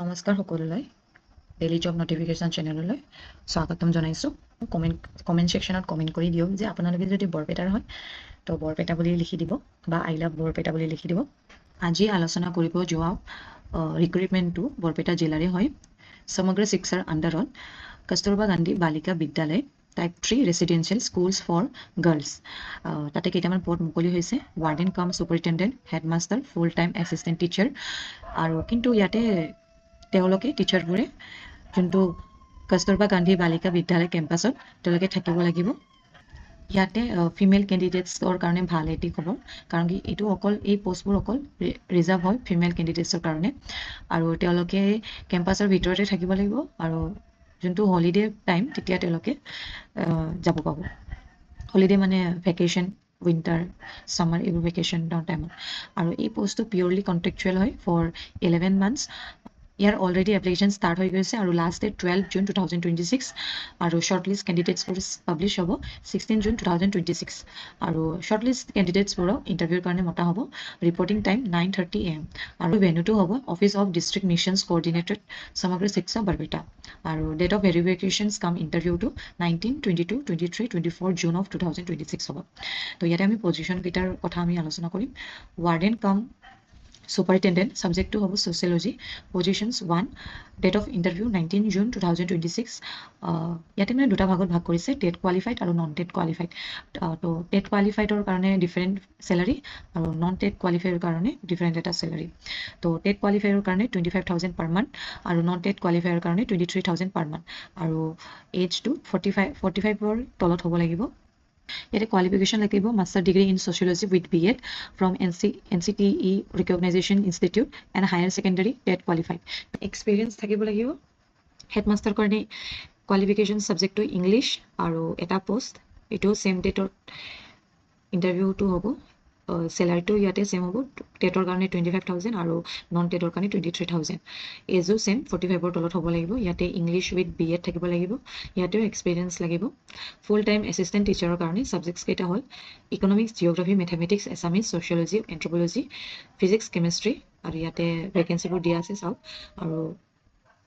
নমস্কাৰ সকলোলৈ daily job notification চেনেললৈ স্বাগতম জনাইছোঁ। কমেণ্ট ছেকশ্যনত কমেণ্ট কৰি দিয়ক যে আপোনালোকে যদি বৰপেটাৰ হয় তো বৰপেটা বুলি লিখি দিব বা আই লাভ বৰপেটা বুলি লিখি দিব। আজি আলোচনা কৰিব যোৱা ৰিক্ৰুইটমেণ্টটো বৰপেটা জিলাৰে হয়। সমগ্ৰ শিক্ষাৰ আণ্ডাৰত Kasturba Gandhi Balika Vidyalaya type 3 residential schools for girls, তাতে কেইটামান পদ মুকলি হৈছে। Warden cum superintendent, headmaster, full time assistant teacher. আৰু কিন্তু ইয়াতে তেওঁলোকে টিচাৰবোৰে যোনটো কস্তুৰবা গান্ধী বালিকা বিদ্যালয় কেম্পাছত তেওঁলোকে থাকিব লাগিব। ইয়াতে ফিমেল কেণ্ডিডেটছৰ কাৰণে ভাল এটি খবৰ, কাৰণ কি এইটো অকল এই পোষ্টবোৰ অকল ৰিজাৰ্ভ হয় ফিমেল কেণ্ডিডেটছৰ কাৰণে। আৰু তেওঁলোকে কেম্পাছৰ ভিতৰতে থাকিব লাগিব আৰু যোনটো হলিডে টাইম তেতিয়া তেওঁলোকে যাব পাব। হলিডে মানে ভেকেশ্যন, উইণ্টাৰ, ছামাৰ এইবোৰ ভেকেশ্যনৰ টাইমত। আৰু এই পোষ্টটো পিয়ৰলি কণ্ট্ৰেকচুৱেল হয় ফৰ 11 মান্থছ। ইয়াৰ অলৰেডি এপ্লিকেশ্যন ষ্টাৰ্ট হৈ গৈছে আৰু লাষ্ট ডেট 12 জুন 2026 আৰু শ্বৰ্টলিষ্ট কেণ্ডিডেটছবোৰ পাব্লিছ হ'ব 16 জুন 2026। আৰু শ্বৰ্টলিষ্ট কেণ্ডিডেটছবোৰক ইণ্টাৰভিউৰ কাৰণে মতা হ'ব। ৰিপৰ্টিং টাইম 9:30 AM আৰু ভেন্যুটো হ'ব অফিচ অফ ডিষ্ট্ৰিক্ট মিছনছ কোঅৰ্ডিনেটেড সমগ্ৰ শিক্ষা বৰপেটা। আৰু ডেট অফ ভেৰিফিকেশ্যনছ কাম ইণ্টাৰভিউটো 19, 22, 23, 24 জুন অফ 2026 হ'ব। তো ইয়াতে আমি পজিশ্যনকেইটাৰ কথা আমি আলোচনা কৰিম। ৱাৰ্ডেন কাম ছুপাৰিণ্টেণ্ডেণ্ট, ছাবজেক্টটো হ'ব sociology, positions 1, date of interview 19 June 2026। ইয়াতে মানে দুটা ভাগত ভাগ কৰিছে, টেট কোৱালিফাইড আৰু নন টেট কোৱালিফাইড। তো টেট কোৱালিফাইডৰ কাৰণে ডিফাৰেণ্ট চেলাৰী আৰু নন টেট কোৱালিফাইডৰ কাৰণে ডিফাৰেণ্ট এটা চেলাৰী। তো টেট কোৱালিফাইডৰ কাৰণে 25,000 পাৰ মান্থ আৰু নন টেট কোৱালিফাইডৰ কাৰণে 23,000 পাৰ মান্থ। আৰু এজটো 45ৰ তলত হ'ব লাগিব। ইয়াতে কোৱালিফিকেশ্যন লাগিব master degree in sociology with BEd from NCTE recognition institute and higher secondary TET qualified. Experience থাকিব লাগিব। হেডমাষ্টাৰ কাৰণে কোৱালিফিকেশ্যন ছাবজেক্টটো ইংলিছ আৰু এটা পোষ্ট, এইটো ছেম ডেটত ইণ্টাৰভিউটো হ'ব। চেলাৰীটো ইয়াতে ছেম হ'ব, টেটৰ কাৰণে 25,000 আৰু নন টেটৰ কাৰণে 23,000। এজো ছেম 45ৰ তলত হ'ব লাগিব। ইয়াতে ইংলিছ উইথ BEd থাকিব লাগিব। ইয়াতেও এক্সপিৰিয়েঞ্চ লাগিব। ফুল টাইম এছিষ্টেণ্ট টিচাৰৰ কাৰণে ছাবজেক্টছ কেইটা হ'ল economics, geography, mathematics, Assamese, sociology, anthropology, physics, chemistry. আৰু ইয়াতে ভেকেঞ্চিবোৰ দিয়া আছে চাওক। আৰু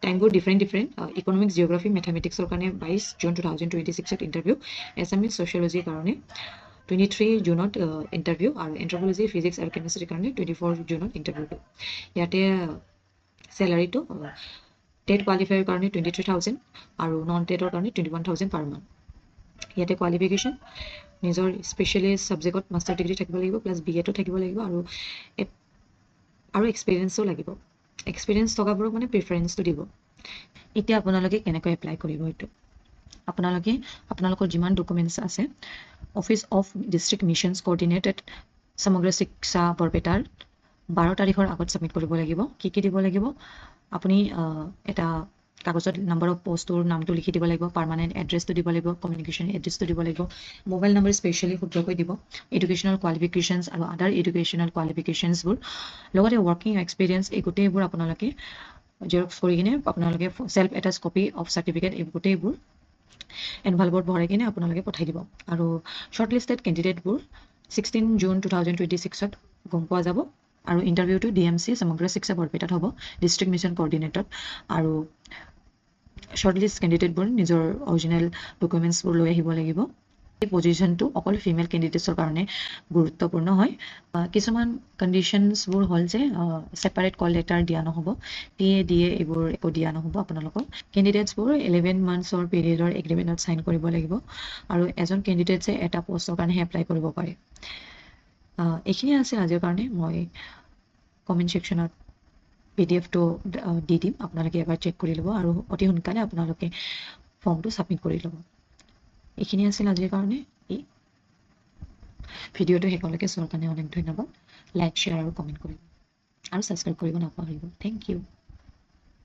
টাইমবোৰ ডিফাৰেণ্ট। ইকনমিক্স, জিঅ'গ্ৰাফী, মেথামেটিক্সৰ কাৰণে 22 জুন 2026ত ইণ্টাৰভিউ, এছামিছ, ছ'চিয়লজিৰ কাৰণে 23 জুনত ইণ্টাৰভিউ আৰু এন্থ্ৰপ'লজি, ফিজিক্স আৰু কেমেষ্ট্ৰিৰ কাৰণে 24 জুনত ইণ্টাৰভিউটো। ইয়াতে চেলাৰীটো টেট কোৱালিফাইৰ কাৰণে 23,000 আৰু নন টেটৰ কাৰণে 21,000 পাৰ মান্থ। ইয়াতে কোৱালিফিকেশ্যন নিজৰ স্পেচিয়েলিষ্ট ছাবজেক্টত মাষ্টাৰ ডিগ্ৰী থাকিব লাগিব, প্লাছ BEdও থাকিব লাগিব আৰু এক্সপিৰিয়েঞ্চো লাগিব। এক্সপিৰিয়েঞ্চ থকাবোৰক মানে প্ৰিফাৰেঞ্চটো দিব। এতিয়া আপোনালোকে কেনেকৈ এপ্লাই কৰিব এইটো, আপোনালোকৰ যিমান ডকুমেণ্টছ আছে অফিচ অফ ডিষ্ট্ৰিক্ট মিছনছ কোঅৰ্ডিনেটেড সমগ্ৰ শিক্ষা বৰপেটাৰ 12 তাৰিখৰ আগত ছাবমিট কৰিব লাগিব। কি দিব লাগিব, আপুনি এটা কাগজত নাম্বাৰ অফ পষ্টটোৰ নামটো লিখি দিব লাগিব, পাৰ্মানেণ্ট এড্ৰেছটো দিব লাগিব, কমিউনিকেশ্যন এড্ৰেছটো দিব লাগিব, মোবাইল নম্বৰ স্পেচিয়েলি শুদ্ধকৈ দিব, এডুকেশ্যনেল কোৱালিফিকেশ্যনছ আৰু আদাৰ এডুকেশ্যনেল কোৱালিফিকেশ্যনছবোৰ, লগতে ৱৰ্কিং এক্সপিৰিয়েঞ্চ, এই গোটেইবোৰ আপোনালোকে জেৰক্স কৰি কিনে আপোনালোকে self attach copy of certificate এই গোটেইবোৰ এনভালভত ভৰাই কিনে আপোনালোকে পঠাই দিব। আৰু শ্বৰ্টলিষ্টেড কেণ্ডিডেটবোৰ 16 জুন 2026ত গম পোৱা যাব। আৰু ইণ্টাৰভিউটো DMC সমগ্ৰ শিক্ষা বৰপেটাত হ'ব, ডিষ্ট্ৰিক্ট মিছন কোঅৰ্ডিনেটত। আৰু শ্বৰ্টলিষ্ট কেণ্ডিডেটবোৰ নিজৰ অৰিজিনেল ডকুমেণ্টছবোৰ লৈ আহিব লাগিব। এই পজিশ্যনটো অকল ফিমেল কেণ্ডিডেটছৰ কাৰণে গুৰুত্বপূৰ্ণ হয়। কিছুমান কণ্ডিশ্যনছবোৰ হ'ল যে ছেপাৰেট কল লেটাৰ দিয়া নহ'ব, PA DA এইবোৰ একো দিয়া নহ'ব আপোনালোকক। কেণ্ডিডেটছবোৰ 11 মান্থছৰ পিৰিয়ডৰ এগ্ৰিমেণ্টত ছাইন কৰিব লাগিব। আৰু এজন কেণ্ডিডেটছে এটা পষ্টৰ কাৰণেহে এপ্লাই কৰিব পাৰে। এইখিনিয়ে আছে আজিৰ কাৰণে। মই কমেণ্ট ছেকশ্যনত PDF-টো দি দিম, আপোনালোকে এবাৰ চেক কৰি ল'ব আৰু অতি সোনকালে আপোনালোকে ফৰ্মটো ছাবমিট কৰি ল'ব। এইখিনি আছিল আজিৰ কাৰণে। ভিডিঅ'টো শেষলৈকে চোৱাৰ কাৰণে অনেক ধন্যবাদ। লাইক, শ্বেয়াৰ আৰু কমেণ্ট কৰিব আৰু ছাবস্ক্ৰাইব কৰিব নাপাহৰিব। Thank U.